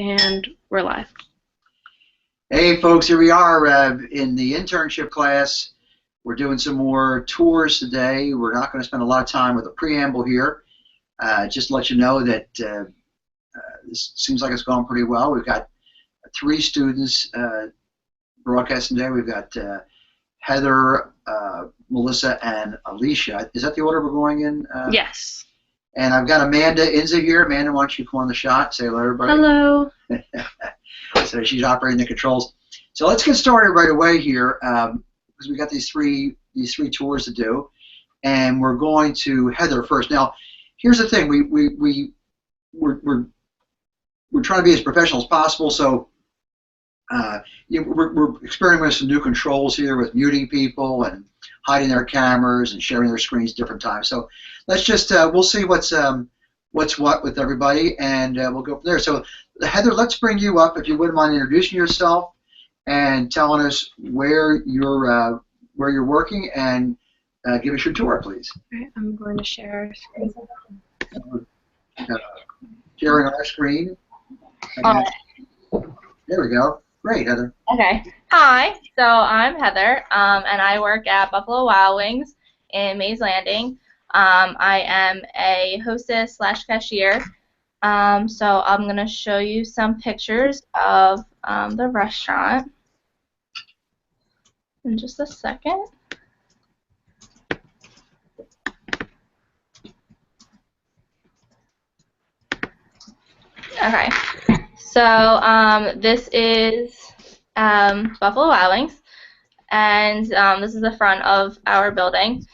And we're live. Hey folks, here we are in the internship class. We're doing some more tours today. We're not going to spend a lot of time with a preamble here. Just to let you know that this seems like it's going pretty well. We've got 3 students broadcasting today. We've got Heather, Melissa, and Alicia. Is that the order we're going in? Yes. And I've got Amanda Inza here. Amanda, why don't you come on the shot? Say hello, everybody. Hello. So she's operating the controls. So let's get started right away here because we got these three tours to do, and we're going to Heather first. Now, here's the thing: we're trying to be as professional as possible. So we're experimenting with some new controls here with muting people and hiding their cameras and sharing their screens different times. So let's just we'll see what's what with everybody, and we'll go from there. So Heather, let's bring you up if you wouldn't mind introducing yourself and telling us where you're working, and give us your tour, please. All right, I'm going to share our screen. Sharing our screen. There we go. Great, Heather. Okay. Hi. So I'm Heather, and I work at Buffalo Wild Wings in Mays Landing. I am a hostess / cashier. So I'm going to show you some pictures of the restaurant in just a second. Okay. So this is Buffalo Wild Wings, and this is the front of our building.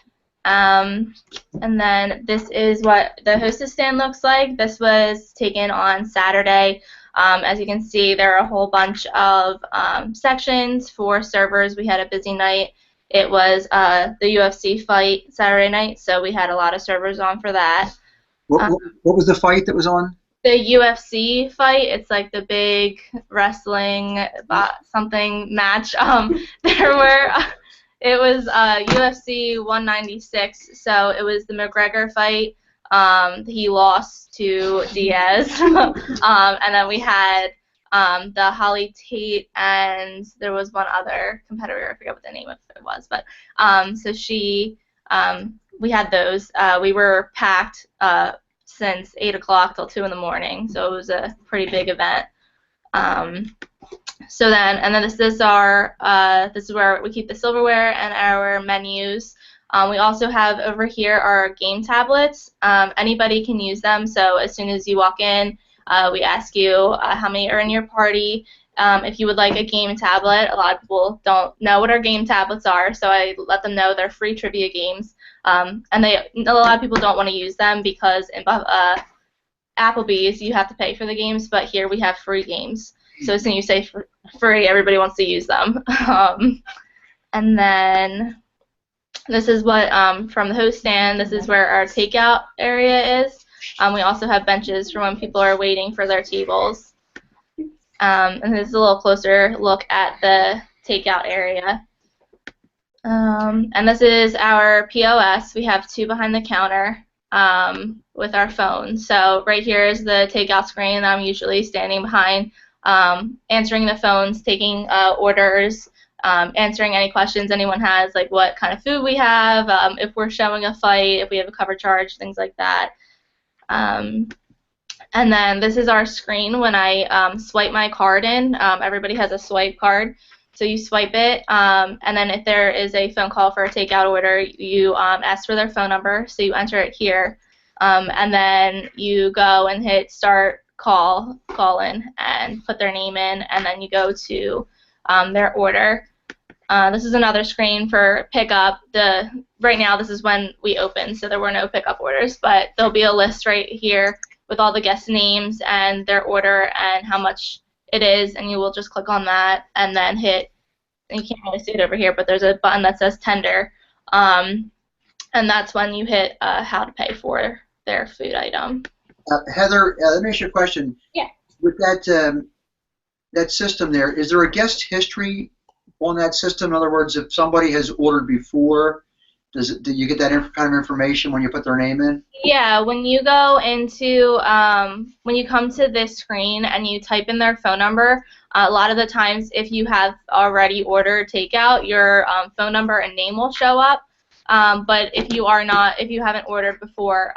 And then this is what the hostess stand looks like. This was taken on Saturday. As you can see, there are a whole bunch of sections for servers. We had a busy night. It was the UFC fight Saturday night, so we had a lot of servers on for that. What was the fight that was on? The UFC fight. It's like the big wrestling something match. It was UFC 196, so it was the McGregor fight. He lost to Diaz. And then we had the Holly Tate, and there was one other competitor. I forget what the name of it was. But so we had those. We were packed since 8 o'clock till 2 in the morning, so it was a pretty big event. So then this is where we keep the silverware and our menus. We also have over here our game tablets. Anybody can use them, so as soon as you walk in, we ask you how many are in your party. If you would like a game tablet, a lot of people don't know what our game tablets are, so I let them know they're free trivia games. And a lot of people don't want to use them because in Applebee's you have to pay for the games, but here we have free games. So as soon as you say free, everybody wants to use them. And then this is what from the host stand. This is where our takeout area is. We also have benches for when people are waiting for their tables. And this is a little closer look at the takeout area. And this is our POS. We have 2 behind the counter with our phones. So right here is the takeout screen that I'm usually standing behind, answering the phones, taking orders, answering any questions anyone has, like what kind of food we have, if we're showing a fight, if we have a cover charge, things like that. And then this is our screen when I swipe my card in. Everybody has a swipe card. So you swipe it, and then if there is a phone call for a takeout order, you ask for their phone number, so you enter it here, and then you go and hit start call in and put their name in, and then you go to their order. This is another screen for pickup. Right now this is when we open, so there were no pickup orders, but there'll be a list right here with all the guest names and their order and how much it is, and you will just click on that and then hit, and you can't really see it over here, but there's a button that says tender, and that's when you hit how to pay for their food item. Heather, let me ask you a question. Yeah. With that system there, is there a guest history on that system? In other words, if somebody has ordered before, Do you get that kind of information when you put their name in? Yeah, when you go into, when you come to this screen and you type in their phone number, a lot of the times if you have already ordered takeout, your phone number and name will show up. But if you haven't ordered before,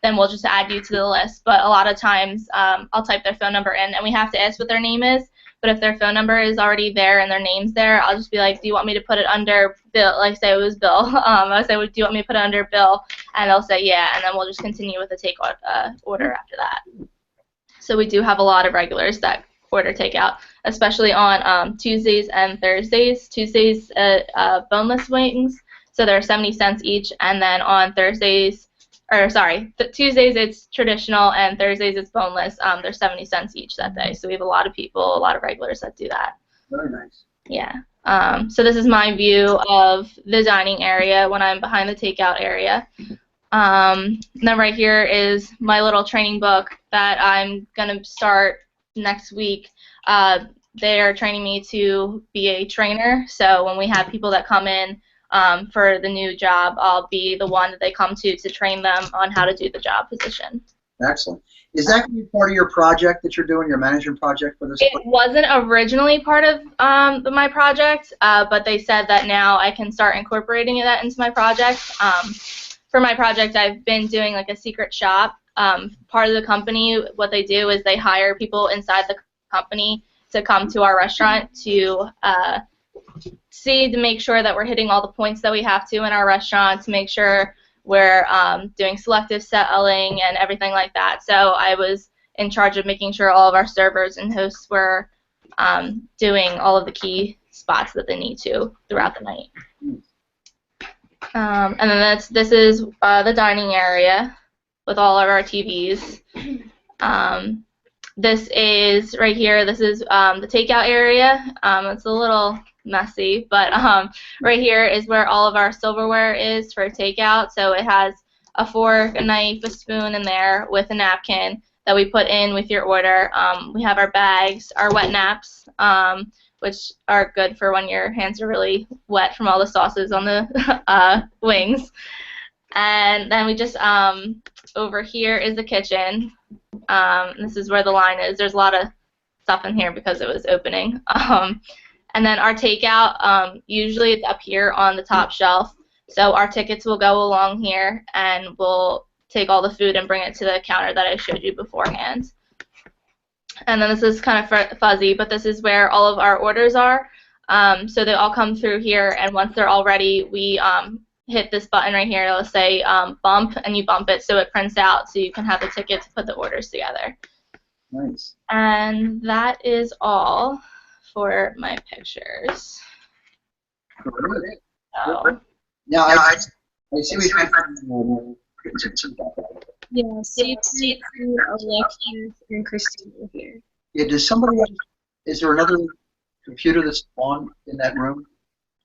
then we'll just add you to the list. But a lot of times I'll type their phone number in, and we have to ask what their name is. But if their phone number is already there and their name's there, I'll just be like, do you want me to put it under Bill? Like, say it was Bill. I'll say, do you want me to put it under Bill? And they'll say, yeah, and then we'll just continue with the order after that. So we do have a lot of regulars that order takeout, especially on Tuesdays and Thursdays. Tuesdays, boneless wings, so they're 70 cents each, and then on Tuesdays it's traditional, and Thursdays it's boneless. They're 70 cents each that day. So we have a lot of people, a lot of regulars that do that. Very nice. Yeah. So this is my view of the dining area when I'm behind the takeout area. And then right here is my little training book that I'm going to start next week. They are training me to be a trainer. So when we have people that come in for the new job, I'll be the one that they come to train them on how to do the job position. Excellent. Is that going to be part of your project that you're doing, your management project for this? It wasn't originally part of my project, but they said that now I can start incorporating that into my project. For my project, I've been doing like a secret shop. Part of the company, what they do is they hire people inside the company to come to our restaurant to make sure that we're hitting all the points that we have to in our restaurant, to make sure we're doing selective selling and everything like that. So I was in charge of making sure all of our servers and hosts were doing all of the key spots that they need to throughout the night. And then this is the dining area with all of our TVs. This is right here. This is the takeout area. It's a little messy, but right here is where all of our silverware is for takeout. So it has a fork, a knife, a spoon in there with a napkin that we put in with your order. We have our bags, our wet naps, which are good for when your hands are really wet from all the sauces on the wings. And then we just, over here is the kitchen. This is where the line is. There's a lot of stuff in here because it was opening. And then our takeout, usually it's up here on the top shelf. So our tickets will go along here, and we'll take all the food and bring it to the counter that I showed you beforehand. And then this is kind of fuzzy, but this is where all of our orders are. So they all come through here, and once they're all ready, we hit this button right here. It'll say bump, and you bump it so it prints out so you can have the ticket to put the orders together. Nice. And that is all for my pictures. Great. So, Now, I see we've had Yeah, CJ, Alexis, and Christine are here. Yeah, does somebody else, is there another computer that's on in that room?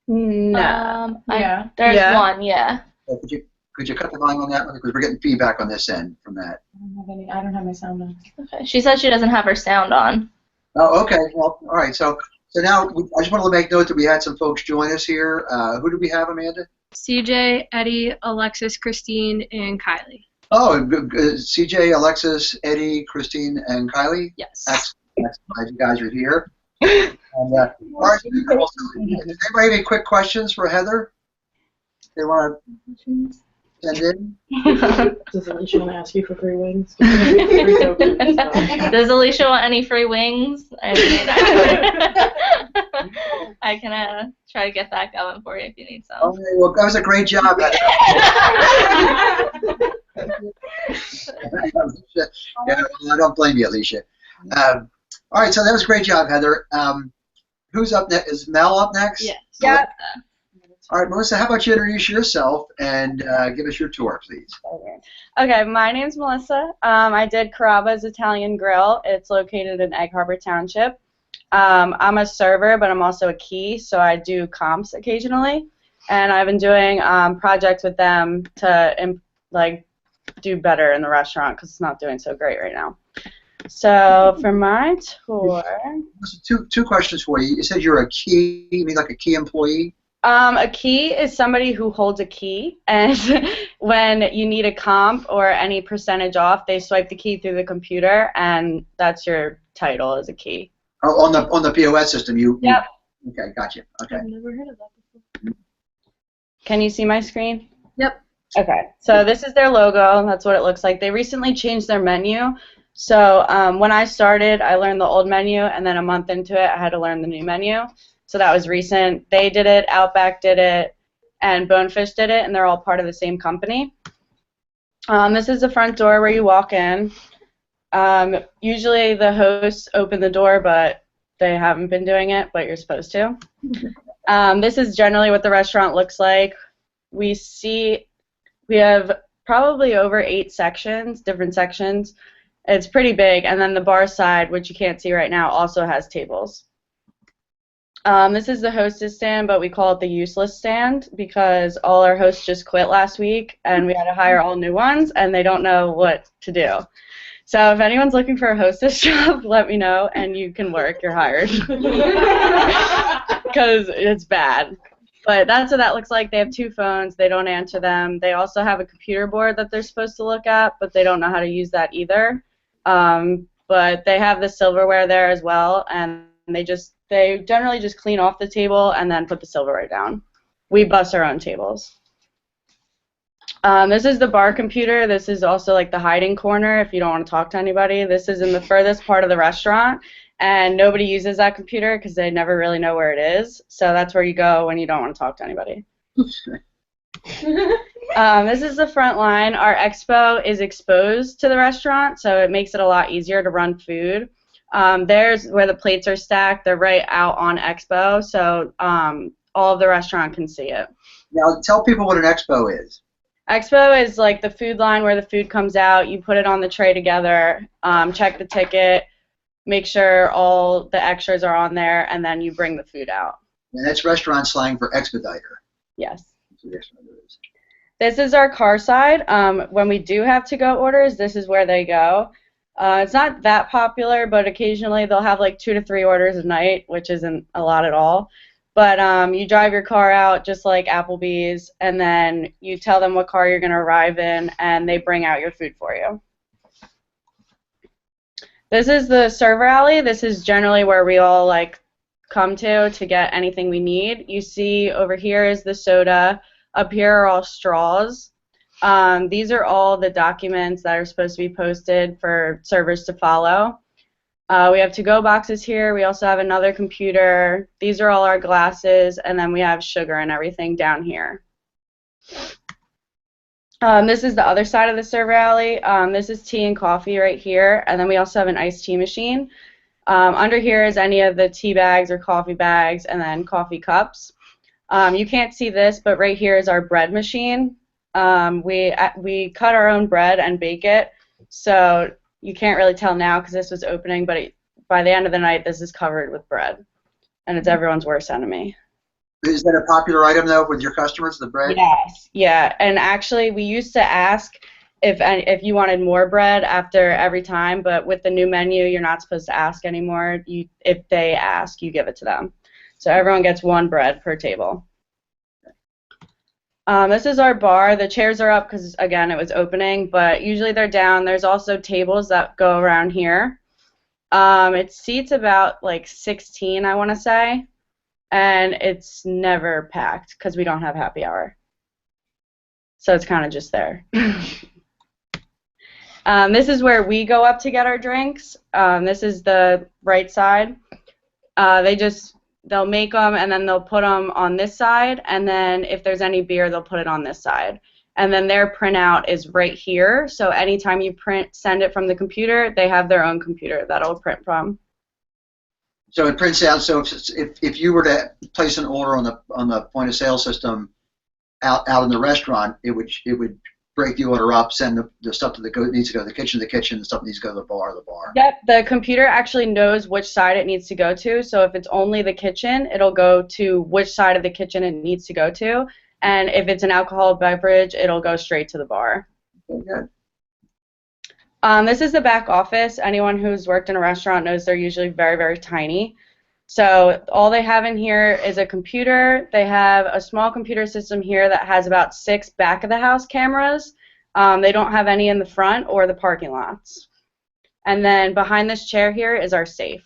No. There's one, yeah. Could you cut the volume on that one? Because we're getting feedback on this end from that. I don't have my sound on. Okay. She said she doesn't have her sound on. Oh, okay. Well, all right. So now I just wanted to make note that we had some folks join us here. Who do we have, Amanda? CJ, Eddie, Alexis, Christine, and Kylie. Oh, CJ, Alexis, Eddie, Christine, and Kylie? Yes. That's glad you guys are here. And, all right, does anybody have any quick questions for Heather? They want to send in? Does Alicia want to ask you for free wings? Does Alicia want any free wings? I can try to get that going for you if you need some. Okay, well, that was a great job, Heather. Yeah, well, I don't blame you, Alicia. All right, so that was a great job, Heather. Who's up next? Is Mel up next? Yes. Yeah. All right, Melissa, how about you introduce yourself and give us your tour, please? Okay, my name's Melissa. I did Carrabba's Italian Grill. It's located in Egg Harbor Township. I'm a server, but I'm also a key, so I do comps occasionally. And I've been doing projects with them to do better in the restaurant because it's not doing so great right now. So for my tour, Two questions for you. You said you're a key. You mean like a key employee? A key is somebody who holds a key, and when you need a comp or any percentage off, they swipe the key through the computer, and that's your title as a key. Oh, on the POS system, Yep. Okay, gotcha. Okay. I've never heard of that before. Can you see my screen? Yep. Okay, so this is their logo. That's what it looks like. They recently changed their menu. So when I started, I learned the old menu, and then a month into it, I had to learn the new menu. So that was recent. They did it, Outback did it, and Bonefish did it, and they're all part of the same company. This is the front door where you walk in. Usually the hosts open the door, but they haven't been doing it, but you're supposed to. This is generally what the restaurant looks like. We have probably over 8 sections, different sections. It's pretty big, and then the bar side, which you can't see right now, also has tables. This is the hostess stand, but we call it the useless stand because all our hosts just quit last week, and we had to hire all new ones, and they don't know what to do. So if anyone's looking for a hostess job, let me know, and you can work. You're hired. Because it's bad. But that's what that looks like. They have 2 phones. They don't answer them. They also have a computer board that they're supposed to look at, but they don't know how to use that either. But they have the silverware there as well, and they generally just clean off the table and then put the silverware down. We bus our own tables. This is the bar computer. This is also like the hiding corner if you don't want to talk to anybody. This is in the furthest part of the restaurant, and nobody uses that computer because they never really know where it is. So that's where you go when you don't want to talk to anybody. This is the front line. Our expo is exposed to the restaurant, so it makes it a lot easier to run food. There's where the plates are stacked. They're right out on expo, so all of the restaurant can see it. Now, tell people what an expo is. Expo is like the food line where the food comes out. You put it on the tray together, check the ticket, make sure all the extras are on there, and then you bring the food out. And that's restaurant slang for expediter. Yes. That's what the expediter is. This is our car side. When we do have to-go orders, this is where they go. It's not that popular, but occasionally they'll have like 2 to 3 orders a night, which isn't a lot at all. But you drive your car out just like Applebee's, and then you tell them what car you're going to arrive in, and they bring out your food for you. This is the server alley. This is generally where we all like come to get anything we need. You see over here is the soda. Up here are all straws. These are all the documents that are supposed to be posted for servers to follow. We have to-go boxes here. We also have another computer. These are all our glasses, and then we have sugar and everything down here. This is the other side of the server alley. This is tea and coffee right here, and then we also have an iced tea machine. Under here is any of the tea bags or coffee bags, and then coffee cups. You can't see this, but right here is our bread machine. We cut our own bread and bake it, so you can't really tell now because this was opening, but by the end of the night, this is covered with bread, and it's everyone's worst enemy. Is that a popular item, though, with your customers, the bread? Yes, yeah, and actually, we used to ask if you wanted more bread after every time, but with the new menu, you're not supposed to ask anymore. If they ask, you give it to them. So everyone gets 1 bread per table. This is our bar. The chairs are up because, again, it was opening, but usually they're down. There's also tables that go around here. It seats about like 16, I want to say, and it's never packed because we don't have happy hour. So it's kind of just there. This is where we go up to get our drinks. This is the right side. They'll make them, and then they'll put them on this side, and then if there's any beer, they'll put it on this side. And then their printout is right here, so anytime you send it from the computer, they have their own computer that it'll print from. So it prints out. So if you were to place an order on the point of sale system out in the restaurant, it would break the order up, send the stuff that needs to go to the kitchen, the stuff needs to go to the bar. Yep, the computer actually knows which side it needs to go to, so if it's only the kitchen, it'll go to which side of the kitchen it needs to go to, and if it's an alcoholic beverage, it'll go straight to the bar. Okay. This is the back office. Anyone who's worked in a restaurant knows they're usually very, very tiny. So all they have in here is a computer. They have a small computer system here that has about 6 back-of-the-house cameras. They don't have any in the front or the parking lots. And then behind this chair here is our safe.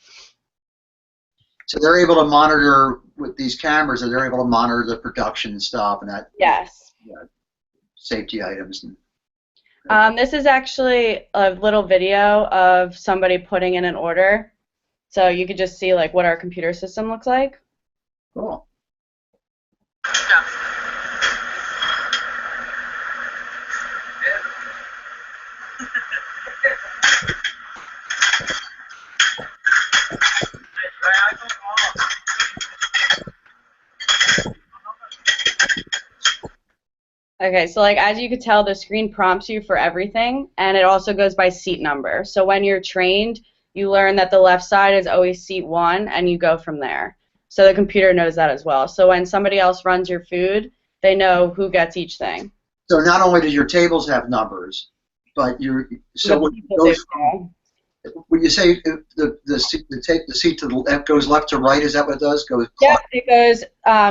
So they're able to monitor with these cameras, and they're able to monitor the production stuff and that Yes. safety items. And, This is actually a little video of somebody putting in an order. So you could just see like what our computer system looks like. cool. Okay, so like as you could tell, the screen prompts you for everything, and it also goes by seat number. So when you're trained, you learn that the left side is always seat 1, and you go from there. So the computer knows that as well. So when somebody else runs your food, they know who gets each thing. So not only do your tables have numbers, but The when people do know. when you say the seat to the left goes left to right, is that what it does? Yep, it goes,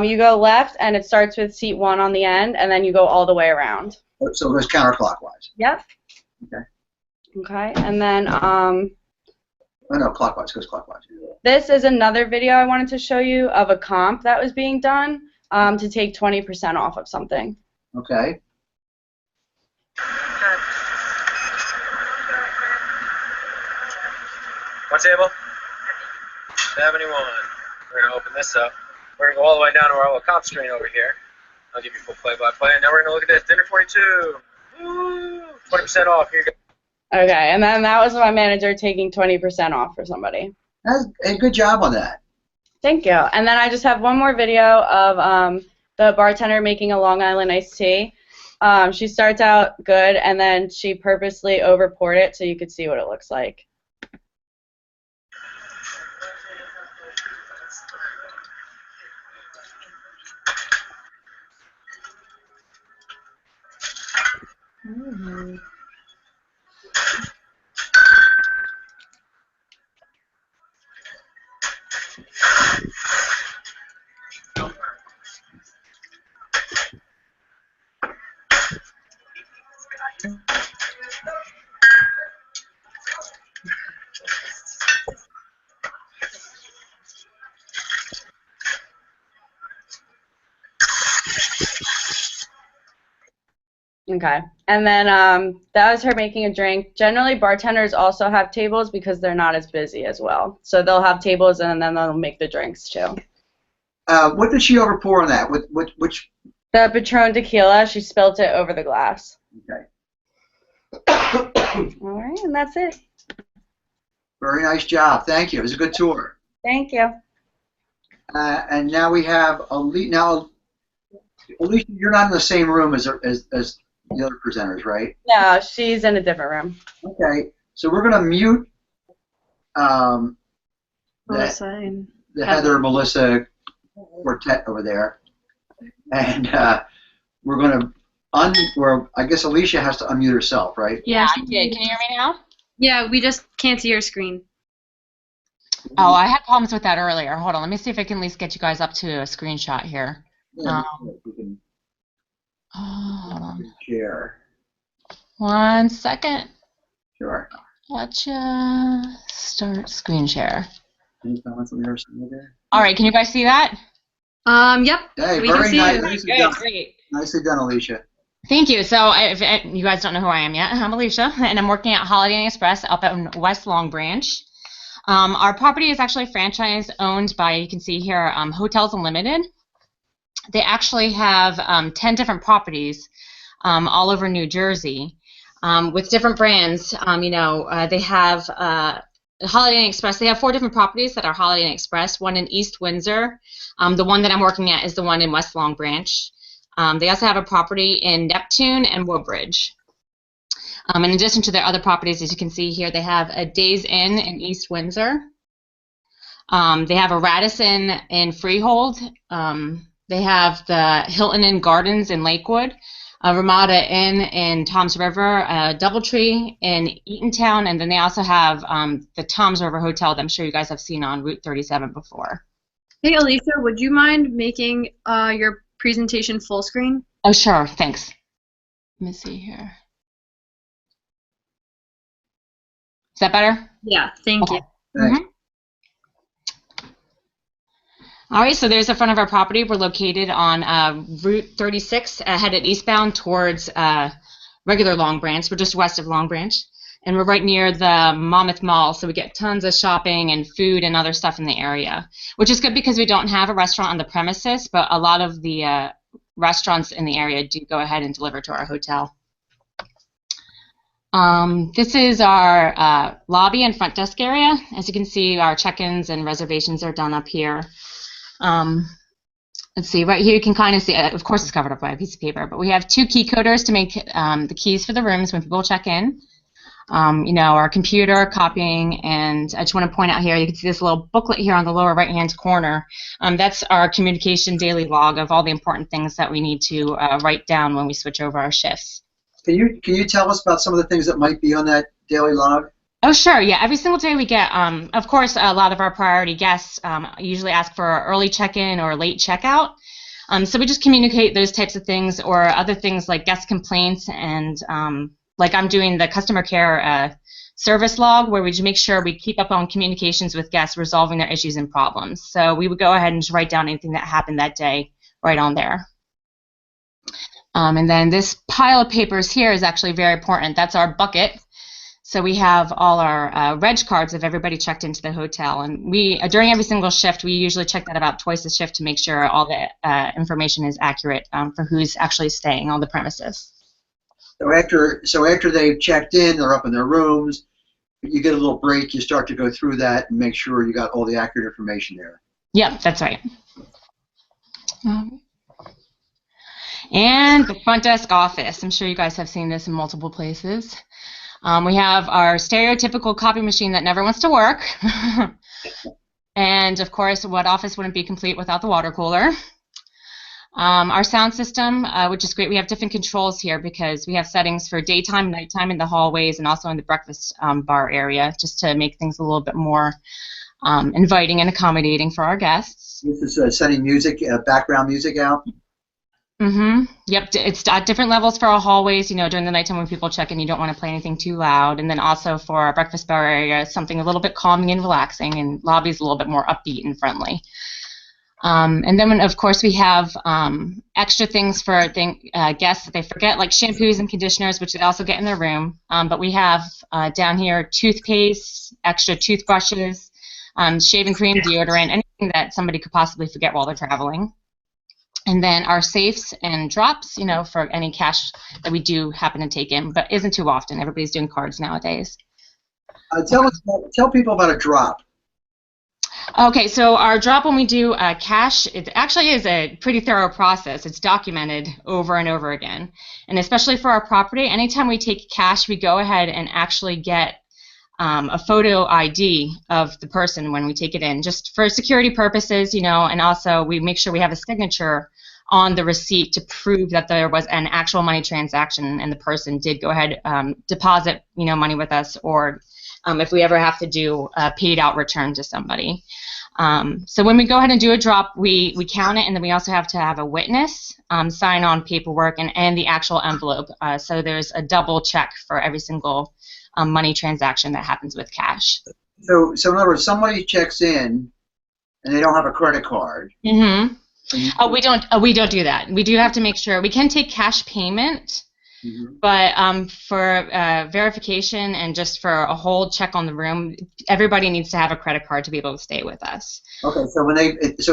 you go left, and it starts with seat 1 on the end, and then you go all the way around. So it goes counterclockwise. Yep. Okay. Okay, and then Oh no, clockwise. It goes clockwise. this is another video I wanted to show you of a comp that was being done to take 20% off of something. Okay. One table? 71. We're going to open this up. We're going to go all the way down to our little comp screen over here. I'll give you full play-by-play. And now we're going to look at this. Dinner 42. Woo! 20% off. Here you go. Okay, and then that was my manager taking 20% off for somebody. Hey, good job on that. Thank you. And then I just have one more video of the bartender making a Long Island iced tea. She starts out good, and then she purposely over-poured it so you could see what it looks like. Okay, and then that was her making a drink. Generally, bartenders also have tables because they're not as busy as well. So they'll have tables and then they'll make the drinks too. What did she overpour on that? Which? The Patron tequila, she spilled it over the glass. Okay. All right, and that's it. Very nice job. Thank you. It was a good tour. Thank you. And now we have Alicia. Now, Alicia, you're not in the same room as the other presenters, right? No, she's in a different room. Okay. So we're going to mute Melissa and the Heather Melissa quartet over there, and we're going to I guess Alicia has to unmute herself, right? yeah, I did. Can you hear me now? yeah, we just can't see your screen. Oh, I had problems with that earlier. Hold on. Let me see if I can at least get you guys up to a screenshot here. Yeah, we can Hold on. share. 1 second. Sure. Gotcha. Start screen share. Any comments on yours there? All right. Can you guys see that? Yep. Hey, We can very see nice. you. Nicely Good. done. Great. Nicely done, Alicia. Thank you. So, if you guys don't know who I am yet, I'm Alicia, and I'm working at Holiday Inn Express up in West Long Branch. Our property is actually franchise owned by, you can see here, Hotels Unlimited. They actually have 10 different properties all over New Jersey with different brands. They have Holiday Inn Express. They have 4 different properties that are Holiday Inn Express, one in East Windsor. The one that I'm working at is the one in West Long Branch. They also have a property in Neptune and Woodbridge. In addition to their other properties, as you can see here, they have a Days Inn in East Windsor. They have a Radisson in Freehold. They have the Hilton Inn Gardens in Lakewood. Ramada Inn in Toms River, Doubletree in Eatontown, and then they also have the Toms River Hotel that I'm sure you guys have seen on Route 37 before. Hey, Alicia, would you mind making your presentation full screen? Oh, sure. Thanks. Let me see here. Is that better? Yeah, thank you. Thanks. All right, so there's the front of our property. We're located on Route 36, headed eastbound towards regular Long Branch. We're just west of Long Branch, and we're right near the Monmouth Mall, so we get tons of shopping and food and other stuff in the area, which is good because we don't have a restaurant on the premises, but a lot of the restaurants in the area do go ahead and deliver to our hotel. This is our lobby and front desk area. As you can see, our check-ins and reservations are done up here. Let's see, right here you can kind of see, of course it's covered up by a piece of paper, but we have 2 key coders to make the keys for the rooms when people check in. You know, our computer, copying, and I just want to point out here, you can see this little booklet here on the lower right-hand corner. That's our communication daily log of all the important things that we need to write down when we switch over our shifts. Can you tell us about some of the things that might be on that daily log? Oh, sure. Yeah, every single day we get, of course, a lot of our priority guests usually ask for early check-in or late checkout. So we just communicate those types of things, or other things like guest complaints, and like I'm doing the customer care service log, where we just make sure we keep up on communications with guests, resolving their issues and problems. So we would go ahead and just write down anything that happened that day right on there. And then this pile of papers here is actually very important. That's our bucket. So we have all our reg cards of everybody checked into the hotel, and we during every single shift we usually check that about twice a shift to make sure all the information is accurate for who's actually staying on the premises. So after they've checked in, they're up in their rooms, you get a little break, you start to go through that and make sure you got all the accurate information there. Yep, that's right. And the front desk office. I'm sure you guys have seen this in multiple places. We have our stereotypical copy machine that never wants to work. And, of course, what office wouldn't be complete without the water cooler? Our sound system, which is great. We have different controls here because we have settings for daytime, nighttime in the hallways, and also in the breakfast bar area, just to make things a little bit more inviting and accommodating for our guests. This is sending music, background music out? Yep, it's at different levels for our hallways. You know, during the nighttime when people check in, you don't want to play anything too loud. And then also for our breakfast bar area, something a little bit calming and relaxing, and lobby's a little bit more upbeat and friendly. And then, of course, we have extra things for guests that they forget, like shampoos and conditioners, which they also get in their room. But we have down here toothpaste, extra toothbrushes, shaving cream, deodorant, anything that somebody could possibly forget while they're traveling. And then our safes and drops, you know, for any cash that we do happen to take in, but isn't too often. Everybody's doing cards nowadays. Tell people about a drop. Okay, so our drop when we do cash, it actually is a pretty thorough process. It's documented over and over again. And especially for our property, anytime we take cash, we go ahead and actually get a photo ID of the person when we take it in, just for security purposes, you know, and also we make sure we have a signature on the receipt to prove that there was an actual money transaction and the person did go ahead deposit, you know, money with us, or if we ever have to do a paid out return to somebody. So when we go ahead and do a drop, we count it, and then we also have to have a witness sign on paperwork and the actual envelope. So there's a double check for every single money transaction that happens with cash. So in other words, somebody checks in and they don't have a credit card. Oh, we don't do that. We do have to make sure we can take cash payment. But for verification and just for a whole check on the room, everybody needs to have a credit card to be able to stay with us. Okay, so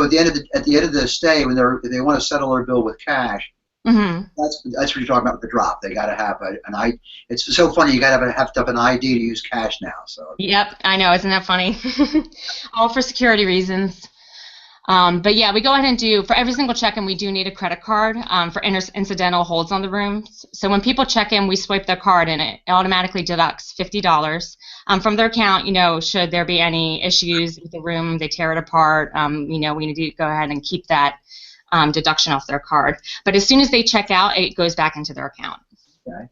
at the end of the stay, when they want to settle their bill with cash, that's what you're talking about with the drop. They got to have an ID. It's so funny. You got to have an ID to use cash now. So. Yep, I know. Isn't that funny? All for security reasons. But yeah, we go ahead and do, for every single check-in, we do need a credit card for incidental holds on the rooms. So when people check in, we swipe their card and it automatically deducts $50 from their account. You know, should there be any issues with the room, they tear it apart, you know, we need to go ahead and keep that deduction off their card. But as soon as they check out, it goes back into their account. Okay.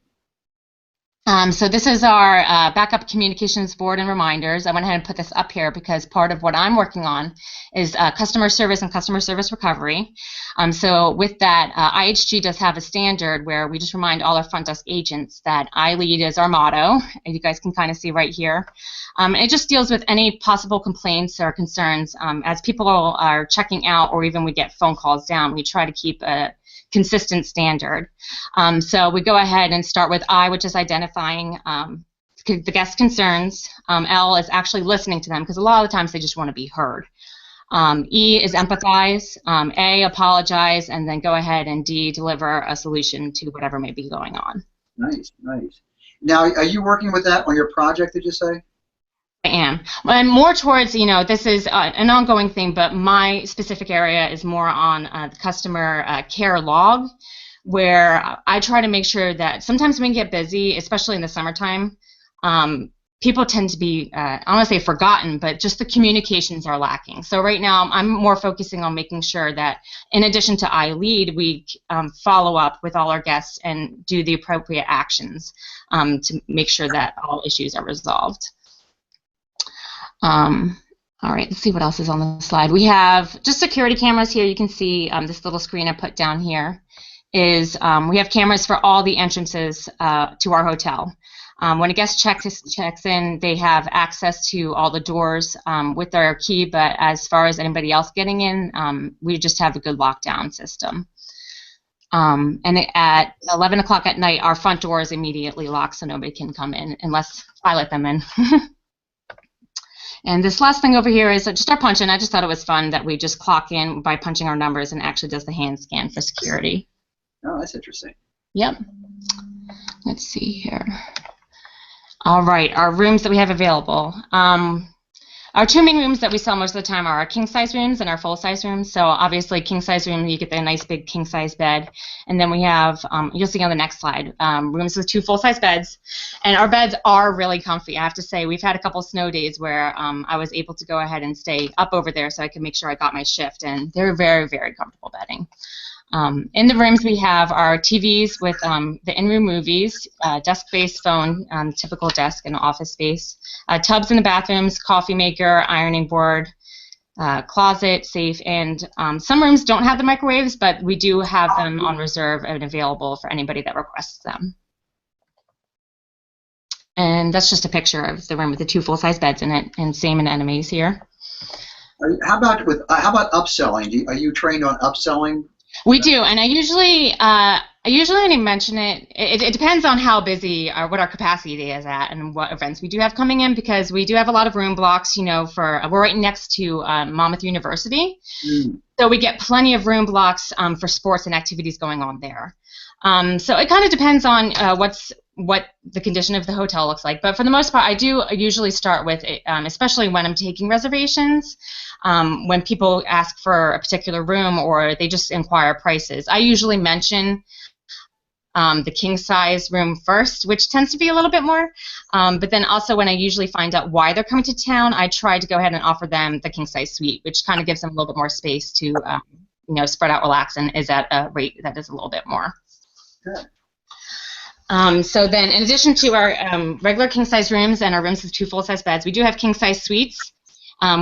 So this is our backup communications board and reminders. I went ahead and put this up here because part of what I'm working on is customer service and customer service recovery. So with that, IHG does have a standard where we just remind all our front desk agents that I lead is our motto, and you guys can kind of see right here. And it just deals with any possible complaints or concerns. As people are checking out or even we get phone calls down, we try to keep a consistent standard. So we go ahead and start with I, which is identifying the guest concerns. L is actually listening to them because a lot of the times they just want to be heard. E is empathize. A, apologize, and then go ahead and D, deliver a solution to whatever may be going on. Nice, nice. Now, are you working with that on your project, did you say? I am. I'm more towards, this is an ongoing thing, but my specific area is more on the customer care log, where I try to make sure that sometimes when we get busy, especially in the summertime, people tend to be, I don't want to say forgotten, but just the communications are lacking. So right now, I'm more focusing on making sure that in addition to I lead, we follow up with all our guests and do the appropriate actions to make sure that all issues are resolved. All right, let's see what else is on the slide. We have just security cameras here. You can see this little screen I put down here is we have cameras for all the entrances to our hotel. When a guest checks in, they have access to all the doors with their key, but as far as anybody else getting in, we just have a good lockdown system. And at 11 o'clock at night, our front door is immediately locked so nobody can come in unless I let them in. And this last thing over here is just our punch-in. I just thought it was fun that we just clock in by punching our numbers and actually does the hand scan for security. Oh, that's interesting. Yep. Let's see here. All right, our rooms that we have available. Our two main rooms that we sell most of the time are our king-size rooms and our full-size rooms. So obviously, king-size room, you get the nice big king-size bed. And then we have, you'll see on the next slide, rooms with two full-size beds. And our beds are really comfy. I have to say, we've had a couple snow days where I was able to go ahead and stay up over there so I could make sure I got my shift. And they're very, very comfortable bedding. In the rooms, we have our TVs with the in-room movies, desk-based phone, typical desk and office space, tubs in the bathrooms, coffee maker, ironing board, closet, safe, and some rooms don't have the microwaves, but we do have them on reserve and available for anybody that requests them. And that's just a picture of the room with the two full-size beds in it, and same in NMAs here. How about upselling? Are you trained on upselling? We do, and I usually only mention it. It depends on how busy or what our capacity is at and what events we do have coming in, because we do have a lot of room blocks. We're right next to Monmouth University, so we get plenty of room blocks for sports and activities going on there. So it kind of depends on what the condition of the hotel looks like. But for the most part, I do usually start with, especially when I'm taking reservations, when people ask for a particular room or they just inquire prices. I usually mention the king-size room first, which tends to be a little bit more. But then also when I usually find out why they're coming to town, I try to go ahead and offer them the king-size suite, which kind of gives them a little bit more space to spread out, relax, and is at a rate that is a little bit more. Good. So then, in addition to our regular king-size rooms and our rooms with two full-size beds, we do have king-size suites,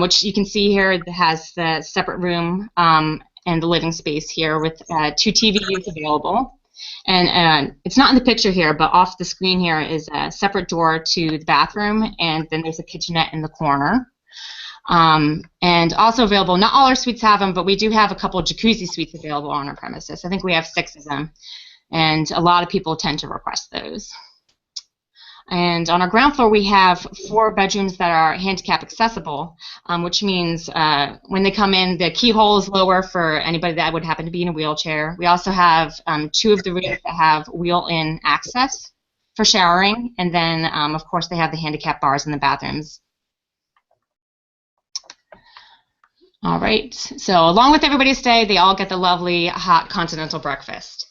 which you can see here that has the separate room and the living space here with two TVs available. And it's not in the picture here, but off the screen here is a separate door to the bathroom, and then there's a kitchenette in the corner. And also available, not all our suites have them, but we do have a couple of jacuzzi suites available on our premises. I think we have 6 of them. And a lot of people tend to request those. And on our ground floor, we have 4 bedrooms that are handicap accessible, which means when they come in, the keyhole is lower for anybody that would happen to be in a wheelchair. We also have 2 of the rooms that have wheel-in access for showering, and then, of course, they have the handicap bars in the bathrooms. All right, so along with everybody's stay, they all get the lovely hot continental breakfast.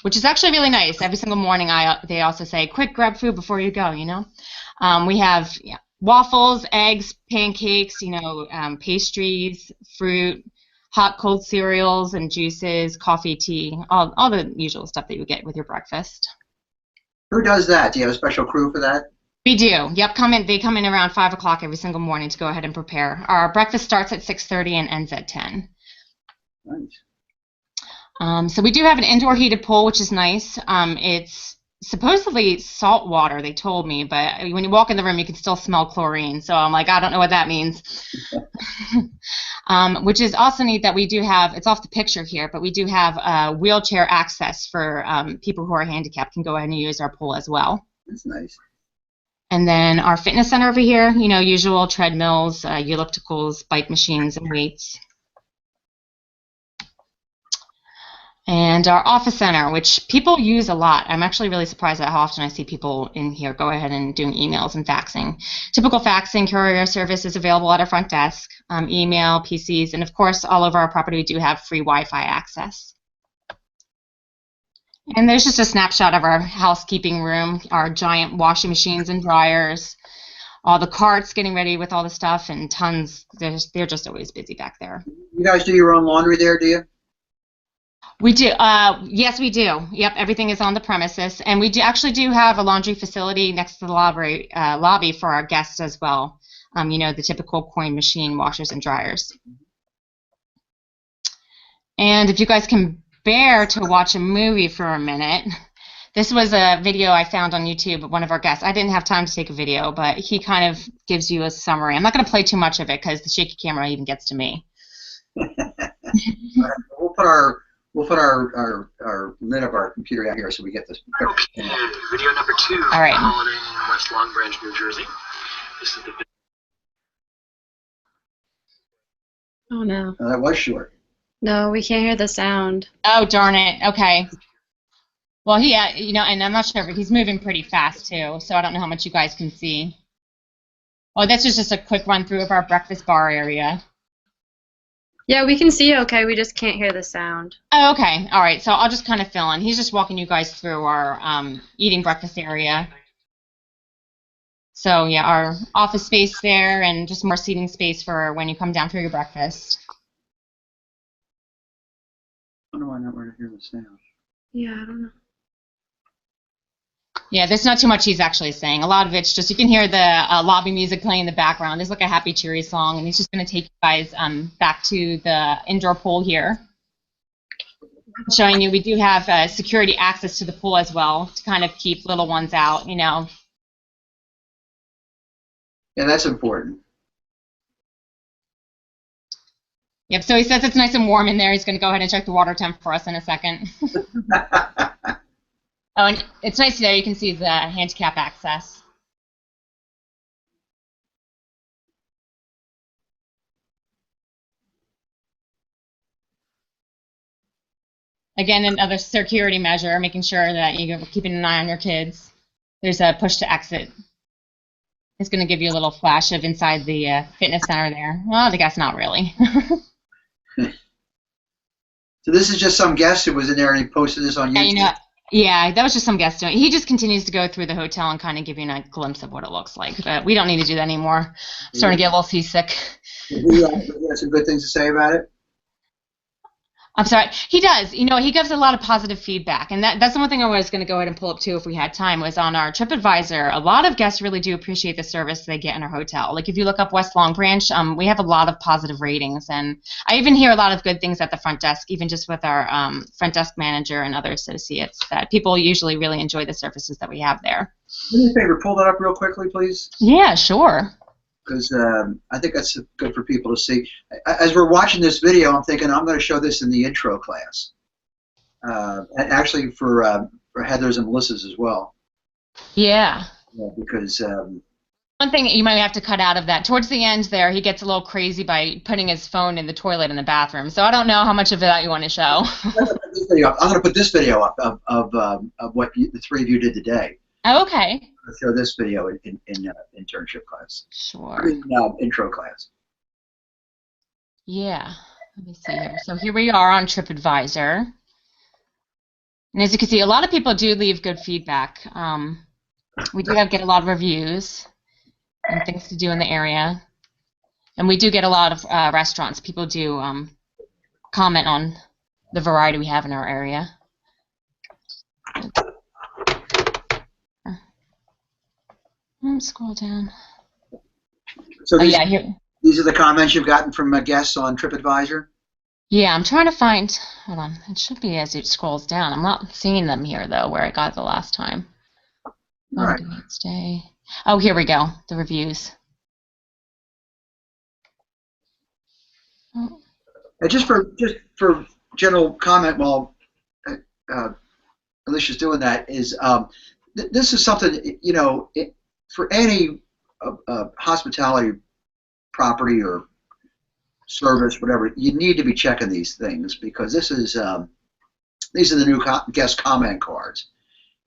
Which is actually really nice. Every single morning, they also say, "Quick, grab food before you go." We have waffles, eggs, pancakes, pastries, fruit, hot, cold cereals and juices, coffee, tea, all the usual stuff that you get with your breakfast. Who does that? Do you have a special crew for that? We do. Yep, they come in around 5 o'clock every single morning to go ahead and prepare. Our breakfast starts at 6:30 and ends at 10. Nice. So we do have an indoor heated pool, which is nice. It's supposedly salt water, they told me, but when you walk in the room, you can still smell chlorine. So I'm like, I don't know what that means. Which is also neat that we do have, it's off the picture here, but we do have wheelchair access for people who are handicapped can go ahead and use our pool as well. That's nice. And then our fitness center over here, you know, usual treadmills, ellipticals, bike machines, and weights. And our office center, which people use a lot. I'm actually really surprised at how often I see people in here go ahead and doing emails and faxing. Typical faxing courier service is available at our front desk, email, PCs, and of course, all over our property we do have free Wi-Fi access. And there's just a snapshot of our housekeeping room, our giant washing machines and dryers, all the carts getting ready with all the stuff, and tons. They're just always busy back there. You guys do your own laundry there, do you? We do. Yes, we do. Yep, everything is on the premises, and we actually do have a laundry facility next to the lobby for our guests as well. You know, the typical coin machine, washers, and dryers. And if you guys can bear to watch a movie for a minute, this was a video I found on YouTube of one of our guests. I didn't have time to take a video, but he kind of gives you a summary. I'm not going to play too much of it because the shaky camera even gets to me. We'll put our lid of our computer out here so we get this. Okay, video number 2. All right. Holiday in West Long Branch, New Jersey. This is the. Oh no. That was short. No, we can't hear the sound. Oh, darn it. Okay. Well, you know, and I'm not sure, but he's moving pretty fast too, so I don't know how much you guys can see. Oh, this is just a quick run through of our breakfast bar area. Yeah, we can see okay, we just can't hear the sound. Oh, okay. All right, so I'll just kind of fill in. He's just walking you guys through our eating breakfast area. So, yeah, our office space there and just more seating space for when you come down for your breakfast. I don't know why I'm not going to hear the sound. Yeah, I don't know. Yeah, there's not too much he's actually saying. A lot of it's just, you can hear the lobby music playing in the background. There's like a happy, cheery song, and he's just going to take you guys back to the indoor pool here. Showing you we do have security access to the pool as well to kind of keep little ones out, you know. Yeah, that's important. Yep, so he says it's nice and warm in there. He's going to go ahead and check the water temp for us in a second. Oh, and it's nice there. You can see the handicap access. Again, another security measure, making sure that you're keeping an eye on your kids. There's a push to exit. It's going to give you a little flash of inside the fitness center there. Well, I guess not really. So this is just some guest who was in there and he posted this on YouTube? Yeah, you know, yeah, that was just some guest doing it. He just continues to go through the hotel and kind of give you a glimpse of what it looks like. But we don't need to do that anymore. I'm starting to get a little seasick. He has some good things to say about it? I'm sorry. He does. You know, he gives a lot of positive feedback. And that's the one thing I was going to go ahead and pull up, too, if we had time, was on our TripAdvisor. A lot of guests really do appreciate the service they get in our hotel. Like, if you look up West Long Branch, we have a lot of positive ratings. And I even hear a lot of good things at the front desk, even just with our front desk manager and other associates, that people usually really enjoy the services that we have there. Do me a favor, pull that up real quickly, please. Yeah, sure. Because I think that's good for people to see. As we're watching this video, I'm thinking I'm going to show this in the intro class. And actually for Heather's and Melissa's as well. Yeah. Yeah, because one thing you might have to cut out of that, towards the end there, he gets a little crazy by putting his phone in the toilet in the bathroom. So I don't know how much of that you want to show. I'm going to put this video up of what the three of you did today. Oh, okay. I'll show this video in internship class. Sure. I mean, intro class. Yeah. Let me see here. So here we are on TripAdvisor. And as you can see, a lot of people do leave good feedback. We do get a lot of reviews and things to do in the area. And we do get a lot of restaurants. People do comment on the variety we have in our area. Scroll down. So Oh these, yeah, here. these are the comments you've gotten from guests on TripAdvisor? Yeah, I'm trying to find. Hold on. It should be as it scrolls down. I'm not seeing them here though, where I got it the last time. All right. Stay. Oh, here we go. The reviews. Oh. And just for general comment, while Alicia's doing that, is this is something, you know, for any hospitality property or service, whatever, you need to be checking these things, because this is these are the new guest comment cards,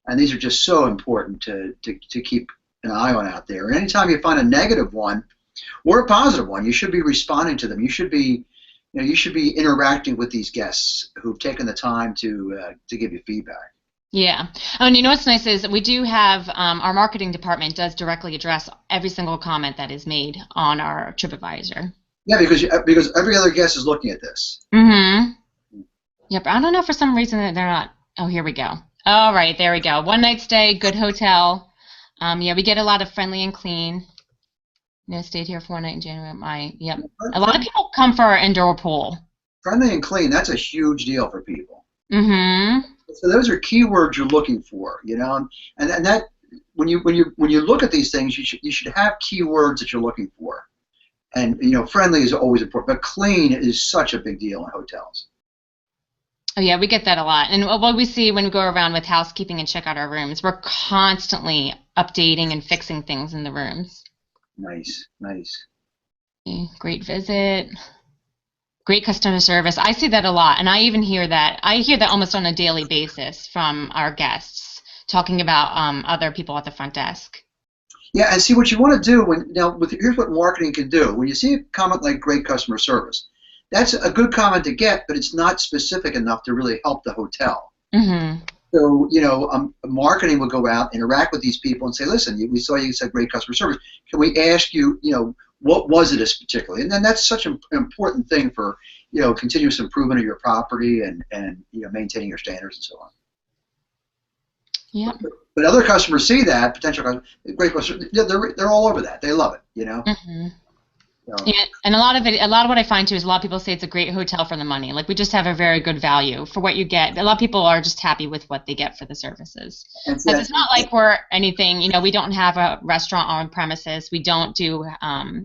and these are just so important to keep an eye on out there. And anytime you find a negative one or a positive one, you should be responding to them. You should be, you know, you should be interacting with these guests who've taken the time to give you feedback. Yeah. Oh, and you know what's nice is we do have our marketing department does directly address every single comment that is made on our TripAdvisor. Yeah, because every other guest is looking at this. Mm-hmm. Yep. I don't know, for some reason that they're not. Oh, here we go. All right, there we go. One night stay, good hotel. Yeah, we get a lot of friendly and clean. You know, stayed here for one night in January. Yep. A lot of people come for our indoor pool. Friendly and clean, that's a huge deal for people. Mm-hmm. So those are keywords you're looking for, you know, and that when you look at these things, you should have keywords that you're looking for, and you know, friendly is always important, but clean is such a big deal in hotels. Oh yeah, we get that a lot, and what we see when we go around with housekeeping and check out our rooms, we're constantly updating and fixing things in the rooms. Nice, nice. Okay, great visit. Great customer service. I see that a lot, and I even hear that. I hear that almost on a daily basis from our guests talking about other people at the front desk. Yeah, and see what you want to do here's what marketing can do. When you see a comment like great customer service, that's a good comment to get, but it's not specific enough to really help the hotel. Mm-hmm. So, you know, marketing will go out, interact with these people, and say, listen, we saw you said great customer service. Can we ask you, you know, what was it particularly? And then that's such an important thing for, you know, continuous improvement of your property and you know, maintaining your standards and so on. Yeah. But other customers see that, potential customers, great customers, they're all over that. They love it, you know. Mm-hmm. So. Yeah, and a lot of what I find too is a lot of people say it's a great hotel for the money. Like, we just have a very good value for what you get. A lot of people are just happy with what they get for the services. Because it's not like we're anything, you know, we don't have a restaurant on premises. We don't do,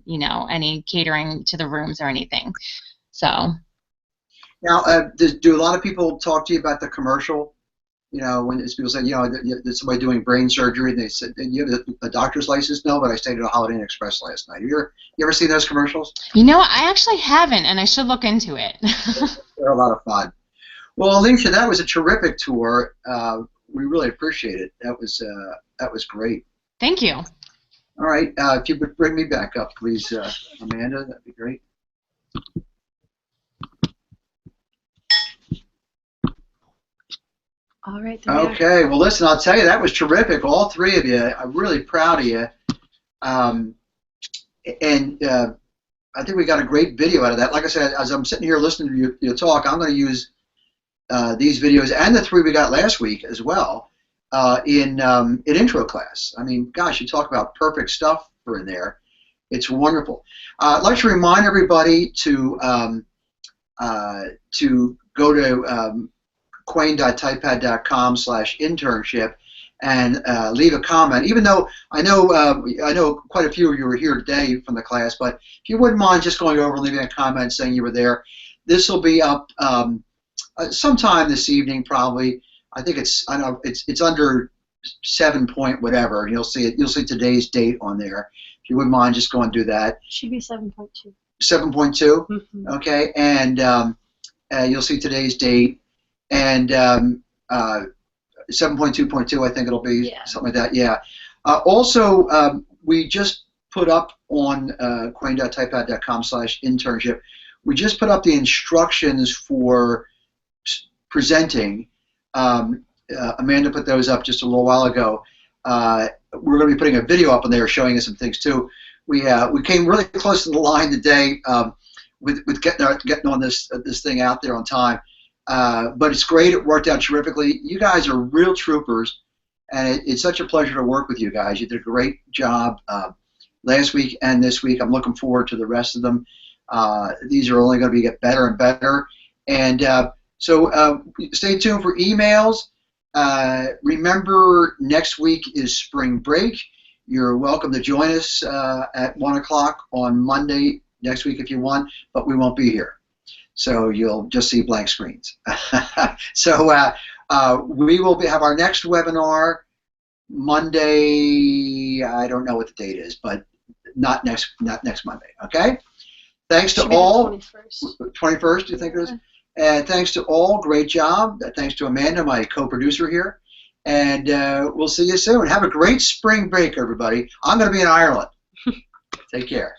you know, any catering to the rooms or anything. So. Now, do a lot of people talk to you about the commercial? You know, when people say, you know, there's somebody doing brain surgery, and they said, you have a doctor's license? No, but I stayed at a Holiday Inn Express last night. You ever seen those commercials? You know, I actually haven't, and I should look into it. They're a lot of fun. Well, Alicia, that was a terrific tour. We really appreciate it. That was great. Thank you. All right, if you would bring me back up, please, Amanda, that'd be great. All right. Okay. Well, listen, I'll tell you, that was terrific. All three of you. I'm really proud of you. I think we got a great video out of that. Like I said, as I'm sitting here listening to your talk, I'm going to use these videos and the three we got last week as well in intro class. I mean, gosh, you talk about perfect stuff for in there. It's wonderful. I'd like to remind everybody to go to quain.typepad.com/internship and leave a comment. Even though I know quite a few of you were here today from the class, but if you wouldn't mind just going over and leaving a comment saying you were there, this will be up sometime this evening, probably. I think it's under 7 point whatever, and you'll see it. You'll see today's date on there. If you wouldn't mind just go and do that. Should be 7.2. 7.2. Mm-hmm. Okay, and you'll see today's date. And 7.2.2, I think it'll be, something like that. Yeah. Also, we just put up on quain.typepad.com/internship. We just put up the instructions for presenting. Amanda put those up just a little while ago. We're going to be putting a video up on there showing us some things too. We came really close to the line today. with getting on this thing out there on time. But it's great. It worked out terrifically. You guys are real troopers, and it's such a pleasure to work with you guys. You did a great job last week and this week. I'm looking forward to the rest of them. These are only going to get better and better. And so stay tuned for emails. Remember, next week is spring break. You're welcome to join us at 1 o'clock on Monday next week if you want, but we won't be here. So you'll just see blank screens. So we will have our next webinar Monday. I don't know what the date is, but not next Monday. Okay. Thanks to all. 21st, do you think it is? And thanks to all. Great job. Thanks to Amanda, my co-producer here. And we'll see you soon. Have a great spring break, everybody. I'm going to be in Ireland. Take care.